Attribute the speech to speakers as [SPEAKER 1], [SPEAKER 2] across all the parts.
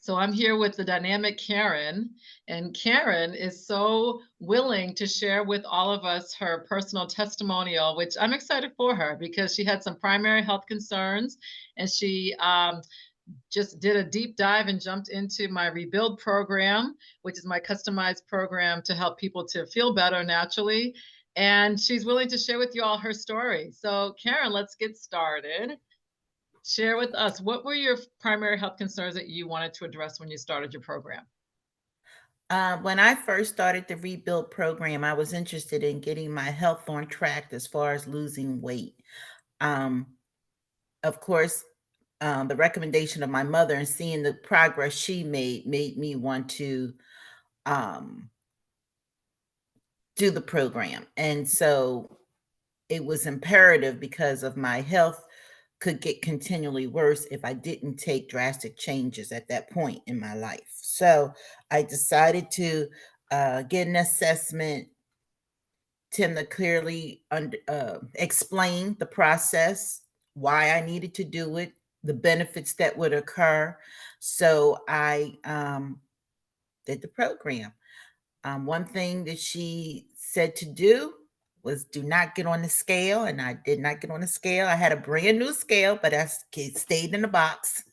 [SPEAKER 1] So I'm here with the dynamic Karen, and Karen is so willing to share with all of us her personal testimonial, which I'm excited for her because she had some primary health concerns and she just did a deep dive and jumped into my Rebuild program, which is my customized program to help people to feel better naturally. And she's willing to share with you all her story. So, Karen, let's get started. Share with us, what were your primary health concerns that you wanted to address when you started your program?
[SPEAKER 2] When I first started the Rebuild program, I was interested in getting my health on track as far as losing weight. Um, of course, the recommendation of my mother and seeing the progress she made me want to um, do the program. And so it was imperative because of my health could get continually worse if I didn't take drastic changes at that point in my life. So I decided to get an assessment. Temna clearly explained the process, why I needed to do it, the benefits that would occur. So I did the program. One thing that she said to do was do not get on the scale, and I did not get on the scale. I had a brand new scale, but stayed in the box.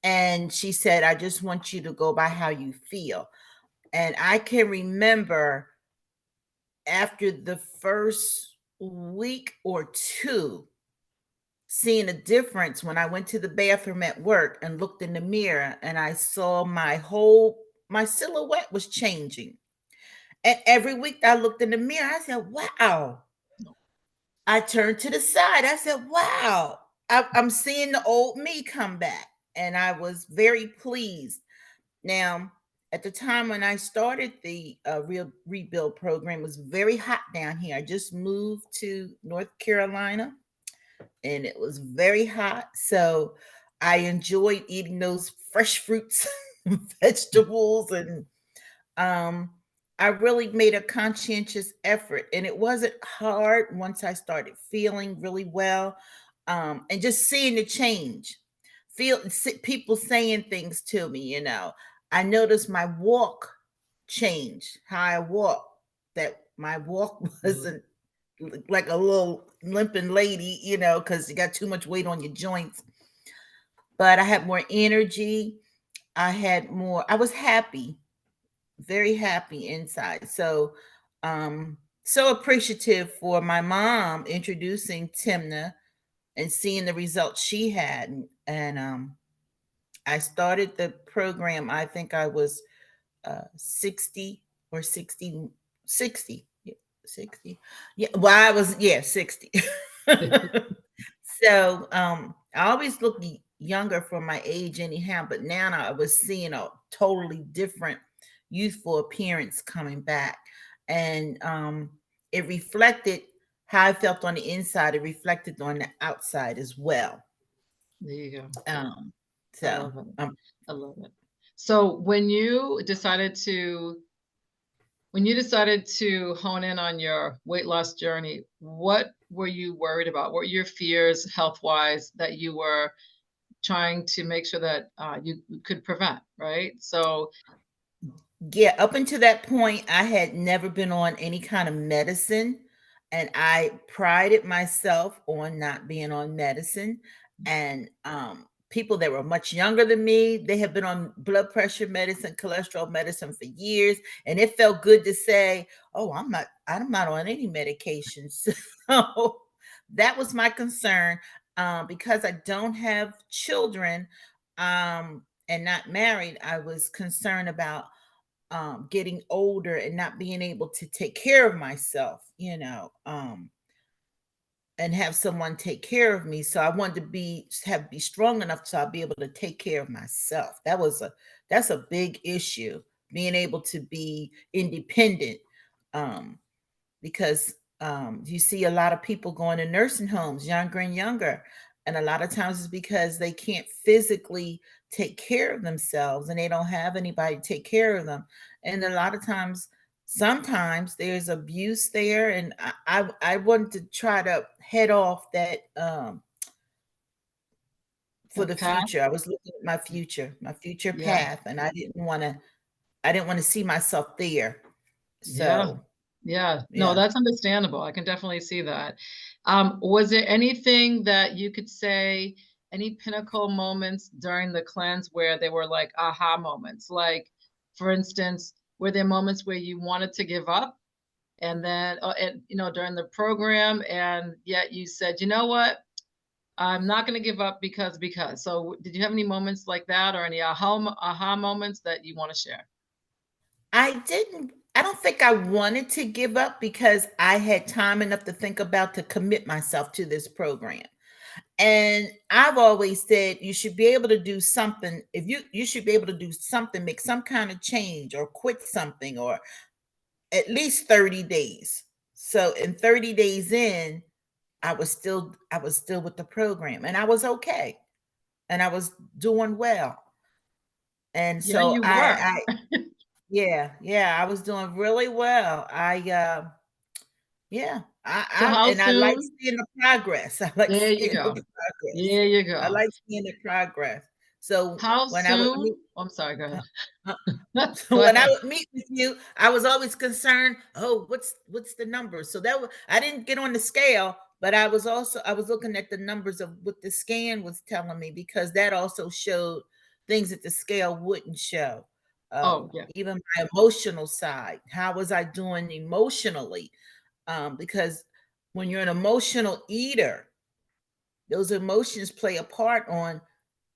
[SPEAKER 2] And she said, I just want you to go by how you feel. And I can remember after the first week or two, seeing a difference when I went to the bathroom at work and looked in the mirror and I saw my silhouette was changing. And every week I looked in the mirror, I said, wow. I turned to the side. I said, wow, I'm seeing the old me come back. And I was very pleased. Now, at the time when I started the Real Rebuild program, it was very hot down here. I just moved to North Carolina and it was very hot. So I enjoyed eating those fresh fruits and vegetables. And um, I really made a conscientious effort. And it wasn't hard once I started feeling really well and just seeing the change. People saying things to me, I noticed my walk changed, how I walk, that my walk
[SPEAKER 1] Mhm.
[SPEAKER 2] wasn't like a little limping lady, because you got too much weight on your joints. But I had more energy. I was happy, very happy inside. So appreciative for my mom introducing Timna and seeing the results she had. And I started the program, I think I was 60 or 60, 60. Yeah, 60. Yeah, well, I was, yeah, 60. So I always looked younger for my age anyhow, but now I was seeing a totally different youthful appearance coming back. And it reflected how I felt on the inside. It reflected on the outside as well.
[SPEAKER 1] There you go.
[SPEAKER 2] Um,
[SPEAKER 1] I
[SPEAKER 2] so
[SPEAKER 1] love it.
[SPEAKER 2] um,
[SPEAKER 1] I love it. So when you decided to hone in on your weight loss journey, what were you worried about? What were your fears health wise that you were trying to make sure that you could prevent, right? So,
[SPEAKER 2] yeah, up until that point, I had never been on any kind of medicine, and I prided myself on not being on medicine. And people that were much younger than me, they have been on blood pressure medicine, cholesterol medicine for years, and it felt good to say, "Oh, I'm not on any medications." So that was my concern, because I don't have children, and not married. I was concerned about getting older and not being able to take care of myself, and have someone take care of me. So I wanted to be strong enough so I'll be able to take care of myself. That's a big issue, being able to be independent. Um, because you see a lot of people going to nursing homes younger and younger. And a lot of times it's because they can't physically take care of themselves and they don't have anybody to take care of them. And a lot of times, sometimes there's abuse there. And I wanted to try to head off for
[SPEAKER 1] A
[SPEAKER 2] the
[SPEAKER 1] path?
[SPEAKER 2] future. I was looking at my future
[SPEAKER 1] Yeah.
[SPEAKER 2] path, and I didn't want to see myself there.
[SPEAKER 1] Yeah.
[SPEAKER 2] So,
[SPEAKER 1] Yeah. No,
[SPEAKER 2] yeah.
[SPEAKER 1] that's understandable. I can definitely see that. Was there anything that you could say, any pinnacle moments during the cleanse where they were like aha moments? Like, for instance, were there moments where you wanted to give up and then, and, during the program, and yet you said, you know what? I'm not going to give up because. So, did you have any moments like that or any aha moments that you want to share?
[SPEAKER 2] I don't think I wanted to give up because I had time enough to think about to commit myself to this program. And I've always said you should be able to do something. If you should be able to do something, make some kind of change or quit something or at least 30 days. So in 30 days in, I was still with the program and I was okay and I was doing well. And
[SPEAKER 1] Yeah,
[SPEAKER 2] so
[SPEAKER 1] you were.
[SPEAKER 2] yeah, yeah, I was doing really well. Yeah,
[SPEAKER 1] So, how
[SPEAKER 2] I like
[SPEAKER 1] soon?
[SPEAKER 2] seeing the progress. I like
[SPEAKER 1] There you
[SPEAKER 2] seeing the
[SPEAKER 1] go.
[SPEAKER 2] progress.
[SPEAKER 1] There you
[SPEAKER 2] I
[SPEAKER 1] go.
[SPEAKER 2] like seeing the progress. So
[SPEAKER 1] How
[SPEAKER 2] when I would meet,
[SPEAKER 1] soon? Oh, I'm sorry, go
[SPEAKER 2] uh,
[SPEAKER 1] ahead.
[SPEAKER 2] uh, so
[SPEAKER 1] Go
[SPEAKER 2] when I
[SPEAKER 1] ahead.
[SPEAKER 2] would meet with you, I was always concerned. Oh, what's the number? So that was, I didn't get on the scale, but I was looking at the numbers of what the scan was telling me because that also showed things that the scale wouldn't show.
[SPEAKER 1] Oh, yeah,
[SPEAKER 2] Even my emotional side. How was I doing emotionally? Because when you're an emotional eater, those emotions play a part on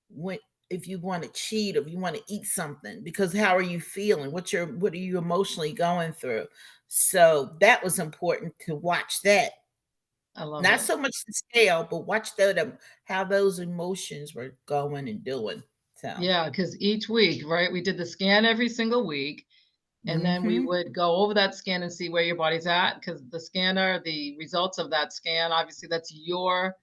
[SPEAKER 2] when if you want to cheat or if you want to eat something because how are you feeling, what are you emotionally going through. So that was important to watch that,
[SPEAKER 1] I love
[SPEAKER 2] not
[SPEAKER 1] it.
[SPEAKER 2] so much the scale but watch how those emotions were going and doing. So
[SPEAKER 1] Yeah, because each week, right, we did the scan every single week, and then we
[SPEAKER 2] mhm,
[SPEAKER 1] would go over that scan and see where your body's at. Because the scanner, the results of that scan, obviously, that's your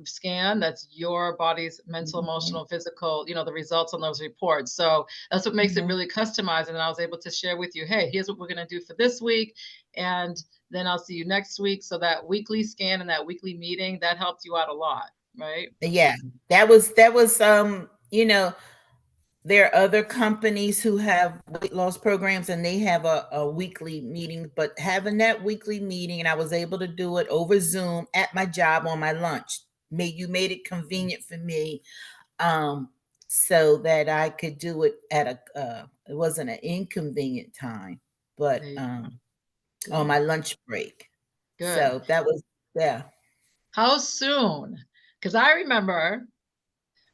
[SPEAKER 1] scan, that's your body's mental,
[SPEAKER 2] mhm,
[SPEAKER 1] emotional, physical, the results on those reports. So that's what makes it
[SPEAKER 2] mhm.
[SPEAKER 1] really customized. And I was able to share with you, hey, here's what we're going to do for this week. And then I'll see you next week. So that weekly scan and that weekly meeting, that helped you out a lot, right?
[SPEAKER 2] Yeah, that was there are other companies who have weight loss programs and they have a weekly meeting, but having that weekly meeting, and I was able to do it over Zoom at my job on my lunch. You made it convenient for me, um, so that I could do it at it wasn't an inconvenient time,
[SPEAKER 1] There
[SPEAKER 2] but
[SPEAKER 1] you go.
[SPEAKER 2] on
[SPEAKER 1] Good,
[SPEAKER 2] my lunch break.
[SPEAKER 1] good.
[SPEAKER 2] So that was, yeah.
[SPEAKER 1] How soon? Because I remember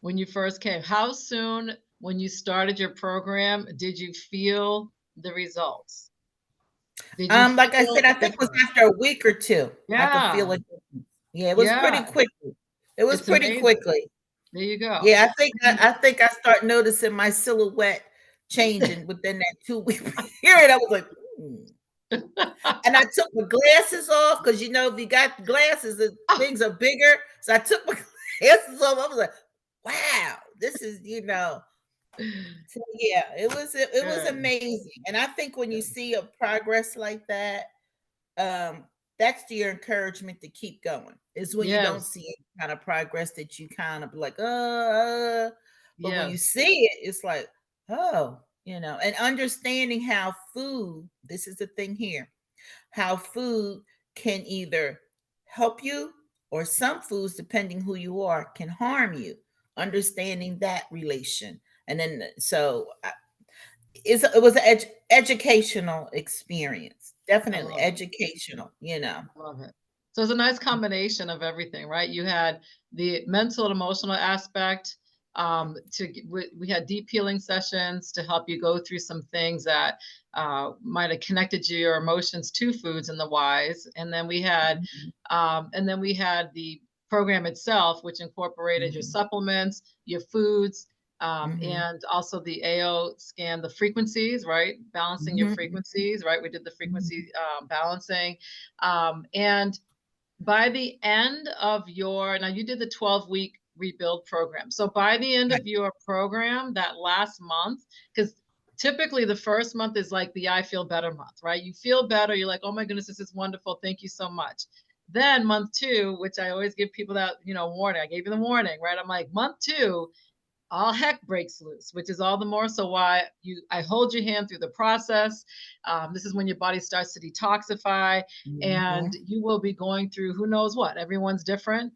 [SPEAKER 1] when you first came, how soon when you started your program did you feel the results? Did you
[SPEAKER 2] Like I said,
[SPEAKER 1] feel
[SPEAKER 2] I think it was
[SPEAKER 1] different?
[SPEAKER 2] after a week or two, I could feel
[SPEAKER 1] Yeah,
[SPEAKER 2] it. Yeah, it was pretty
[SPEAKER 1] yeah,
[SPEAKER 2] quickly. It was
[SPEAKER 1] it's
[SPEAKER 2] pretty
[SPEAKER 1] amazing.
[SPEAKER 2] quickly.
[SPEAKER 1] There you go.
[SPEAKER 2] Yeah,
[SPEAKER 1] And
[SPEAKER 2] I think I start noticing my silhouette changing within that 2 week period. I was like, "Hmm." And I took my glasses off because if you got glasses, things are bigger. So I took my glasses off. I was like, wow, this is. So yeah, it was
[SPEAKER 1] good,
[SPEAKER 2] amazing. And I think when you
[SPEAKER 1] good.
[SPEAKER 2] see a progress like that, um, that's your encouragement to keep going. Is when you don't
[SPEAKER 1] Yes,
[SPEAKER 2] see any kind of progress that you kind of like, but when you
[SPEAKER 1] yes,
[SPEAKER 2] see it, it's like, oh, and understanding how food, this is the thing here, how food can either help you or some foods, depending who you are, can harm you. Understanding that relation. And then, so it was an educational experience,
[SPEAKER 1] I
[SPEAKER 2] definitely
[SPEAKER 1] love it.
[SPEAKER 2] educational.
[SPEAKER 1] I love it. So it's a nice combination of everything, right? You had the mental and emotional aspect. We had deep healing sessions to help you go through some things that might have connected your emotions to foods and the whys.
[SPEAKER 2] Mhm,
[SPEAKER 1] And then we had the program itself, which incorporated your
[SPEAKER 2] mhm,
[SPEAKER 1] supplements, your foods,
[SPEAKER 2] mhm,
[SPEAKER 1] and also the AO scan, the frequencies, right? Balancing your
[SPEAKER 2] mhm,
[SPEAKER 1] frequencies, right? We did the
[SPEAKER 2] mhm,
[SPEAKER 1] frequency balancing. And by the end of now you did the 12-week rebuild program. So by the end
[SPEAKER 2] right,
[SPEAKER 1] of your program, that last month, because typically the first month is like the I feel better month, right? You feel better. You're like, oh my goodness, this is wonderful. Thank you so much. Then month 2, which I always give people that, warning. I gave you the warning, right? I'm like, month 2, all heck breaks loose, which is all the more so why I hold your hand through the process. This is when your body starts to detoxify, and
[SPEAKER 2] Mhm.
[SPEAKER 1] you will be going through who knows what. Everyone's different.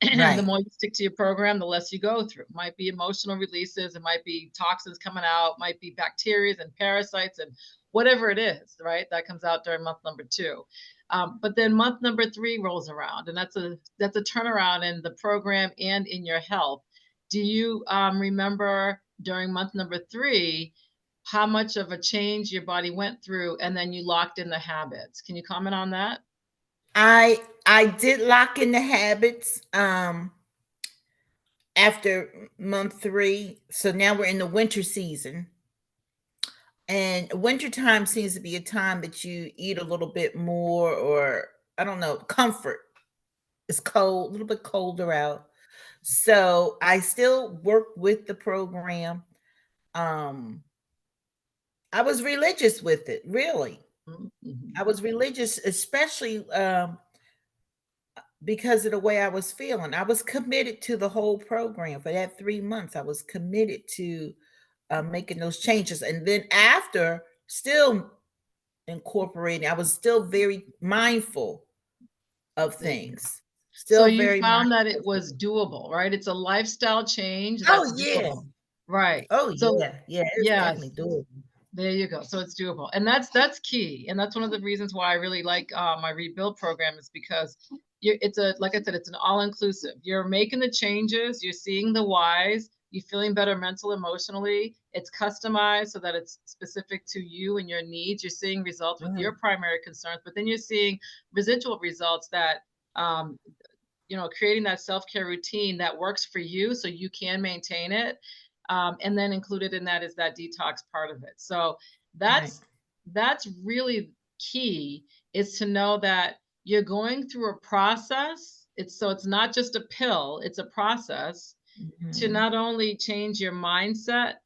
[SPEAKER 1] The
[SPEAKER 2] Right.
[SPEAKER 1] more you stick to your program, the less you go through. Might be emotional releases, it might be toxins coming out, might be bacteria and parasites and whatever it is, right? That comes out during month number 2. But then month number 3 rolls around, and that's a turnaround in the program and in your health. Do you remember during month number 3 how much of a change your body went through, and then you locked in the habits? Can you comment on that?
[SPEAKER 2] I did lock in the habits, after month 3, so now we're in the winter season, and wintertime seems to be a time that you eat a little bit more, or I don't know, comfort. It's cold, a little bit colder out, so I still work with the program. Um, I was religious with it, really. I
[SPEAKER 1] Mhm.
[SPEAKER 2] was religious, especially, because of the way I was feeling. I was committed to the whole program for that 3 months. I was committed to, making those changes, and then after, still incorporating, I was still very mindful of
[SPEAKER 1] There you go.
[SPEAKER 2] things.
[SPEAKER 1] So
[SPEAKER 2] Still
[SPEAKER 1] you
[SPEAKER 2] very
[SPEAKER 1] found
[SPEAKER 2] mindful
[SPEAKER 1] that
[SPEAKER 2] of
[SPEAKER 1] it was
[SPEAKER 2] things.
[SPEAKER 1] doable, right? It's a lifestyle change that's
[SPEAKER 2] Oh, yeah.
[SPEAKER 1] doable. Right.
[SPEAKER 2] Oh,
[SPEAKER 1] So
[SPEAKER 2] yeah. Yeah, it's
[SPEAKER 1] yes,
[SPEAKER 2] definitely doable.
[SPEAKER 1] there you go. So it's doable. And that's key. And that's one of the reasons why I really like my rebuild program is because it's a like I said, it's an all-inclusive. You're making the changes, you're seeing the whys, you're feeling better mental, emotionally. It's customized so that it's specific to you and your needs. You're seeing results with your
[SPEAKER 2] Mhm.
[SPEAKER 1] primary concerns, but then you're seeing residual results that um, creating that self-care routine that works for you so you can maintain it. And then included in that is that detox part of it. So
[SPEAKER 2] Right.
[SPEAKER 1] that's really key, is to know that you're going through a process. It's not just a pill, it's a process to
[SPEAKER 2] Mhm.
[SPEAKER 1] not only change your mindset,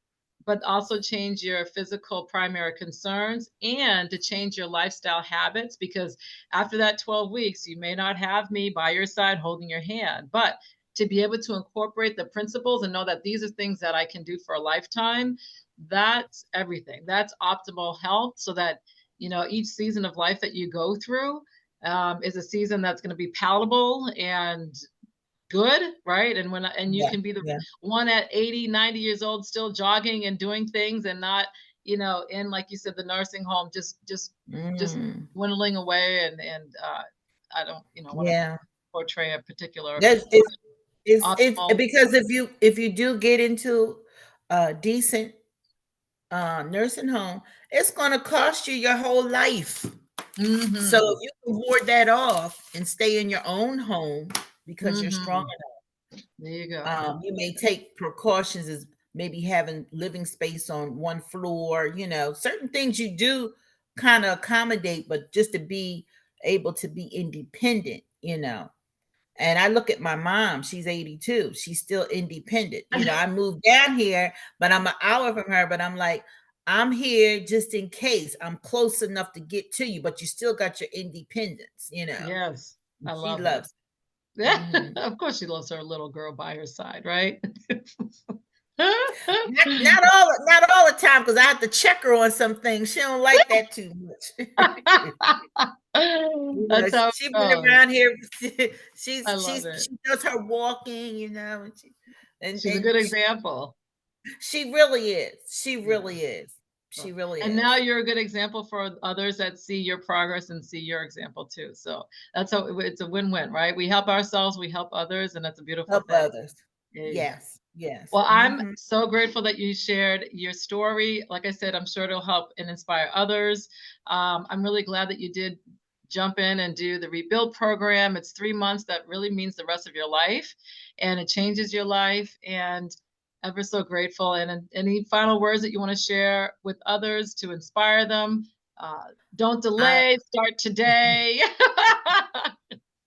[SPEAKER 1] but also change your physical primary concerns and to change your lifestyle habits. Because after that 12 weeks, you may not have me by your side holding your hand, but to be able to incorporate the principles and know that these are things that I can do for a lifetime, that's everything. That's optimal health so that, each season of life that you go through is a season that's going to be palatable and good, right? And you
[SPEAKER 2] Yeah,
[SPEAKER 1] can be the
[SPEAKER 2] yeah.
[SPEAKER 1] one at 80, 90 years old still jogging and doing things and not, in like you said, the nursing home just
[SPEAKER 2] Mm.
[SPEAKER 1] dwindling away and I don't, want to
[SPEAKER 2] Yeah.
[SPEAKER 1] portray a particular
[SPEAKER 2] That's it's
[SPEAKER 1] optimal.
[SPEAKER 2] because if you do get into a decent, nursing home, it's gonna cost you your whole life. So if
[SPEAKER 1] Mhm.
[SPEAKER 2] you can ward that off and stay in your own home because you're strong,
[SPEAKER 1] Mhm. There you go.
[SPEAKER 2] you may take precautions as maybe having living space on one floor, certain things you do kind of accommodate, but just to be able to be independent. And I look at my mom, she's 82. She's still independent. I moved down here, but I'm an hour from her, but I'm like, I'm here just in case. I'm close enough to get to you, but you still got your independence.
[SPEAKER 1] Yes, I
[SPEAKER 2] She
[SPEAKER 1] love it.
[SPEAKER 2] loves it. Mhm.
[SPEAKER 1] Of course she loves her little girl by her side, right?
[SPEAKER 2] Not all the time, because I have to check her on some things. She don't like that too much.
[SPEAKER 1] That's how it
[SPEAKER 2] She been
[SPEAKER 1] goes.
[SPEAKER 2] around here.
[SPEAKER 1] I love it.
[SPEAKER 2] She does her walking, and and
[SPEAKER 1] She's a
[SPEAKER 2] and
[SPEAKER 1] good example.
[SPEAKER 2] she really is. She
[SPEAKER 1] Yeah.
[SPEAKER 2] really is.
[SPEAKER 1] So
[SPEAKER 2] She really
[SPEAKER 1] and now
[SPEAKER 2] is.
[SPEAKER 1] you're a good example for others that see your progress and see your example too. So that's how it's a win-win, right? We help ourselves, we help others, and that's a beautiful
[SPEAKER 2] Help
[SPEAKER 1] thing.
[SPEAKER 2] others.
[SPEAKER 1] There you go.
[SPEAKER 2] Yes, yes.
[SPEAKER 1] Well, I'm
[SPEAKER 2] Mhm.
[SPEAKER 1] so grateful that you shared your story. Like I said, I'm sure it'll help and inspire others. I'm really glad that you did jump in and do the rebuild program. It's 3 months that really means the rest of your life, and it changes your life. And ever so grateful. And any final words that you want to share with others to inspire them? Uh, don't
[SPEAKER 2] I
[SPEAKER 1] delay. Start today.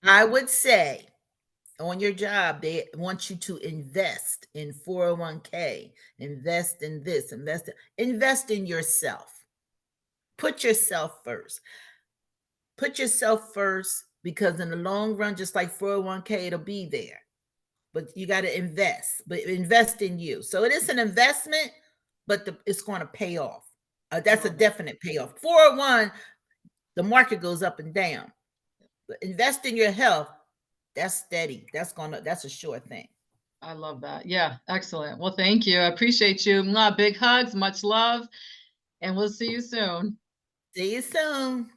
[SPEAKER 2] I would say on your job, they want you to invest in 401k, invest in this, invest in yourself. Put yourself first. Put yourself first. because in the long run, just like 401k, it'll be there. But you got to invest, but invest in you. So it is an investment, but it's going to pay off.
[SPEAKER 1] I
[SPEAKER 2] That's a
[SPEAKER 1] love it.
[SPEAKER 2] definite payoff. 401, the market goes up and down. But invest in your health, that's steady. That's a sure thing.
[SPEAKER 1] I love that. Yeah, excellent. Well, thank you. I appreciate you. Mwah, big hugs, much love, and we'll see you soon.
[SPEAKER 2] See you soon.